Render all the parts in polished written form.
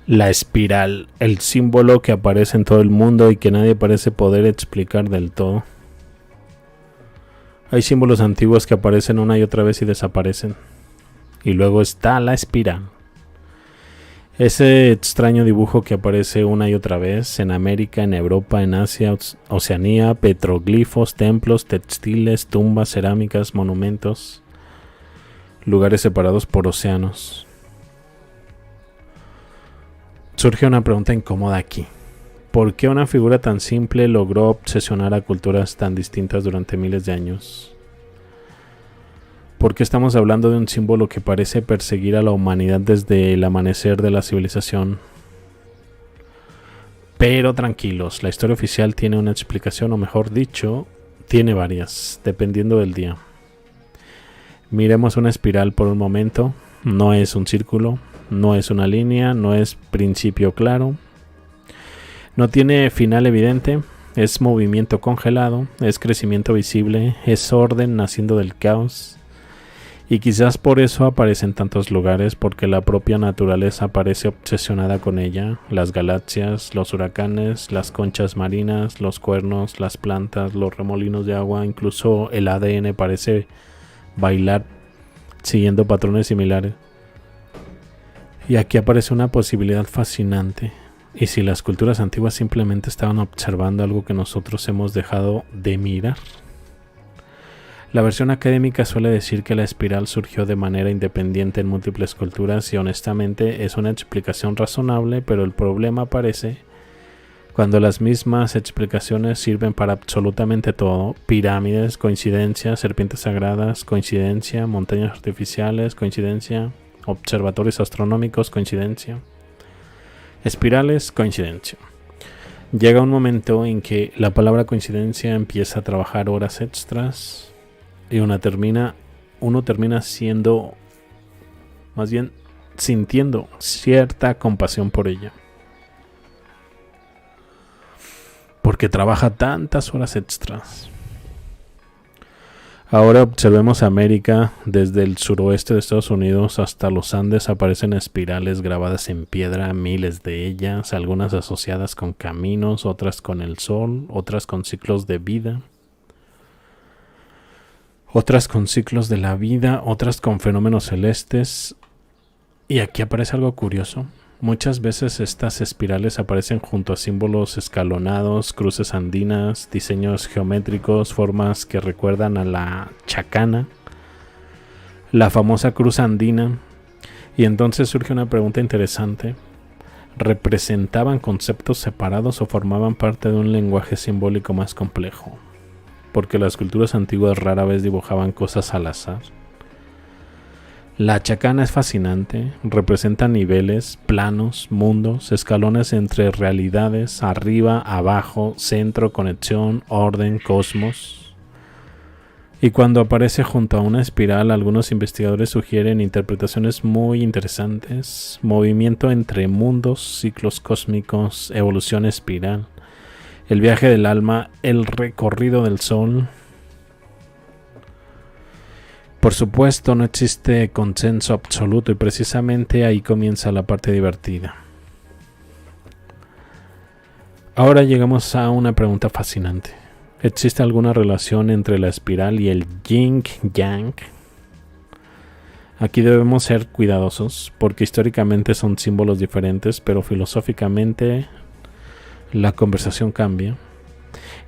La espiral, el símbolo que aparece en todo el mundo y que nadie parece poder explicar del todo. Hay símbolos antiguos que aparecen una y otra vez y desaparecen. Y luego está la espiral. Ese extraño dibujo que aparece una y otra vez en América, en Europa, en Asia, Oceanía, petroglifos, templos, textiles, tumbas, cerámicas, monumentos, lugares separados por océanos. Surge una pregunta incómoda aquí. ¿Por qué una figura tan simple logró obsesionar a culturas tan distintas durante miles de años? ¿Por qué estamos hablando de un símbolo que parece perseguir a la humanidad desde el amanecer de la civilización? Pero tranquilos, la historia oficial tiene una explicación, o mejor dicho, tiene varias, dependiendo del día. Miremos una espiral por un momento. No es un círculo, no es una línea, no es principio claro, no tiene final evidente, es movimiento congelado, es crecimiento visible, es orden naciendo del caos. Y quizás por eso aparece en tantos lugares, porque la propia naturaleza parece obsesionada con ella. Las galaxias, los huracanes, las conchas marinas, los cuernos, las plantas, los remolinos de agua, incluso el ADN parece bailar siguiendo patrones similares. Y aquí aparece una posibilidad fascinante. ¿Y si las culturas antiguas simplemente estaban observando algo que nosotros hemos dejado de mirar? La versión académica suele decir que la espiral surgió de manera independiente en múltiples culturas y honestamente es una explicación razonable, pero el problema aparece cuando las mismas explicaciones sirven para absolutamente todo. Pirámides, coincidencia, serpientes sagradas, coincidencia, montañas artificiales, coincidencia, observatorios astronómicos, coincidencia, espirales, coincidencia. Llega un momento en que la palabra coincidencia empieza a trabajar horas extras y uno termina siendo, más bien sintiendo cierta compasión por ella, porque trabaja tantas horas extras. Ahora observemos América. Desde el suroeste de Estados Unidos hasta los Andes aparecen espirales grabadas en piedra, miles de ellas, algunas asociadas con caminos, otras con el sol, otras con ciclos de vida, otras con ciclos de la vida, otras con fenómenos celestes. Y aquí aparece algo curioso. Muchas veces estas espirales aparecen junto a símbolos escalonados, cruces andinas, diseños geométricos, formas que recuerdan a la chacana, la famosa cruz andina. Y entonces surge una pregunta interesante. ¿Representaban conceptos separados o formaban parte de un lenguaje simbólico más complejo? Porque las culturas antiguas rara vez dibujaban cosas al azar. La chacana es fascinante, representa niveles, planos, mundos, escalones entre realidades, arriba, abajo, centro, conexión, orden, cosmos. Y cuando aparece junto a una espiral, algunos investigadores sugieren interpretaciones muy interesantes: movimiento entre mundos, ciclos cósmicos, evolución espiral, el viaje del alma, el recorrido del sol. Por supuesto, no existe consenso absoluto y precisamente ahí comienza la parte divertida. Ahora llegamos a una pregunta fascinante. ¿Existe alguna relación entre la espiral y el yin-yang? Aquí debemos ser cuidadosos porque históricamente son símbolos diferentes, pero filosóficamente la conversación cambia.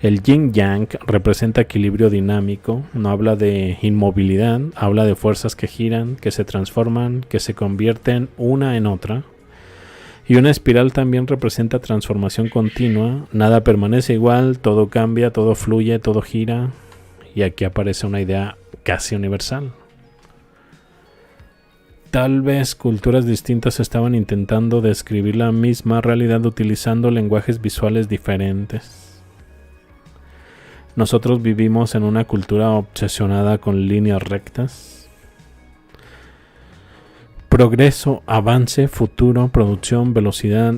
El yin-yang representa equilibrio dinámico, no habla de inmovilidad, habla de fuerzas que giran, que se transforman, que se convierten una en otra. Y una espiral también representa transformación continua, nada permanece igual, todo cambia, todo fluye, todo gira. Y aquí aparece una idea casi universal. Tal vez culturas distintas estaban intentando describir la misma realidad utilizando lenguajes visuales diferentes. Nosotros vivimos en una cultura obsesionada con líneas rectas. Progreso, avance, futuro, producción, velocidad.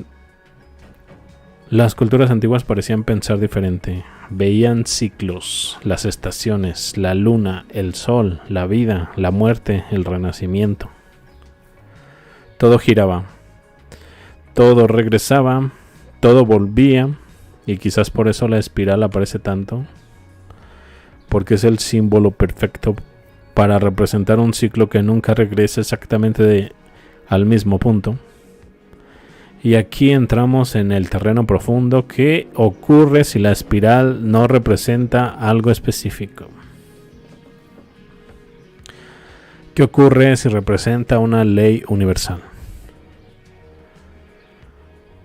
Las culturas antiguas parecían pensar diferente. Veían ciclos, las estaciones, la luna, el sol, la vida, la muerte, el renacimiento. Todo giraba. todo regresaba, todo volvía, y quizás por eso la espiral aparece tanto, porque es el símbolo perfecto para representar un ciclo que nunca regresa exactamente al mismo punto. Y aquí entramos en el terreno profundo. ¿Qué ocurre si la espiral no representa algo específico? ¿Qué ocurre si representa una ley universal?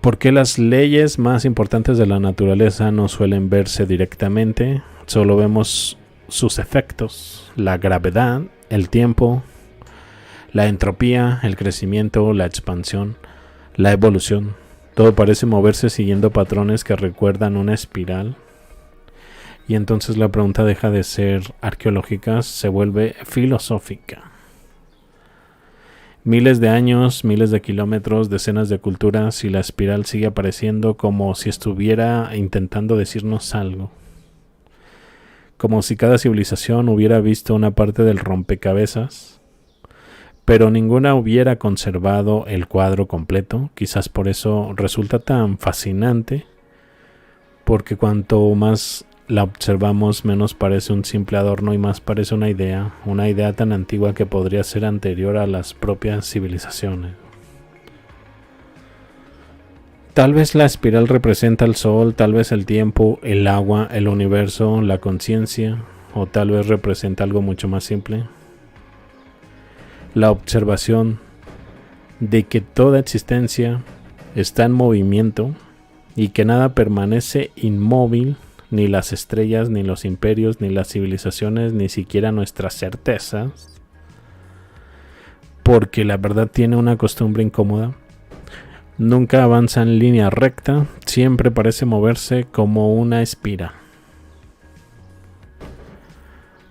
¿Por qué las leyes más importantes de la naturaleza no suelen verse directamente? Solo vemos sus efectos, la gravedad, el tiempo, la entropía, el crecimiento, la expansión, la evolución. Todo parece moverse siguiendo patrones que recuerdan una espiral. Y entonces la pregunta deja de ser arqueológica, se vuelve filosófica. Miles de años, miles de kilómetros, decenas de culturas, y la espiral sigue apareciendo como si estuviera intentando decirnos algo. Como si cada civilización hubiera visto una parte del rompecabezas, pero ninguna hubiera conservado el cuadro completo. Quizás por eso resulta tan fascinante, porque cuanto más la observamos, menos parece un simple adorno y más parece una idea tan antigua que podría ser anterior a las propias civilizaciones. Tal vez la espiral representa el sol, tal vez el tiempo, el agua, el universo, la conciencia, o tal vez representa algo mucho más simple. La observación de que toda existencia está en movimiento y que nada permanece inmóvil, ni las estrellas, ni los imperios, ni las civilizaciones, ni siquiera nuestras certezas, porque la verdad tiene una costumbre incómoda. Nunca avanza en línea recta, siempre parece moverse como una espiral.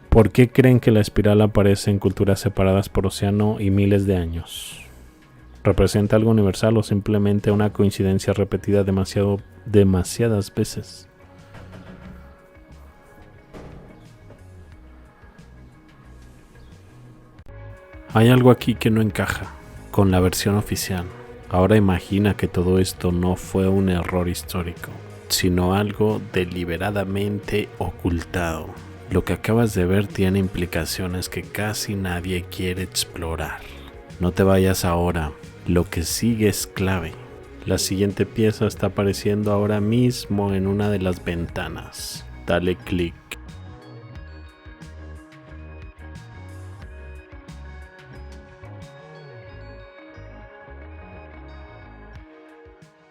¿Por qué creen que la espiral aparece en culturas separadas por océano y miles de años? ¿Representa algo universal o simplemente una coincidencia repetida demasiadas veces? Hay algo aquí que no encaja con la versión oficial. Ahora imagina que todo esto no fue un error histórico, sino algo deliberadamente ocultado. Lo que acabas de ver tiene implicaciones que casi nadie quiere explorar. No te vayas ahora, lo que sigue es clave. La siguiente pieza está apareciendo ahora mismo en una de las ventanas. Dale clic.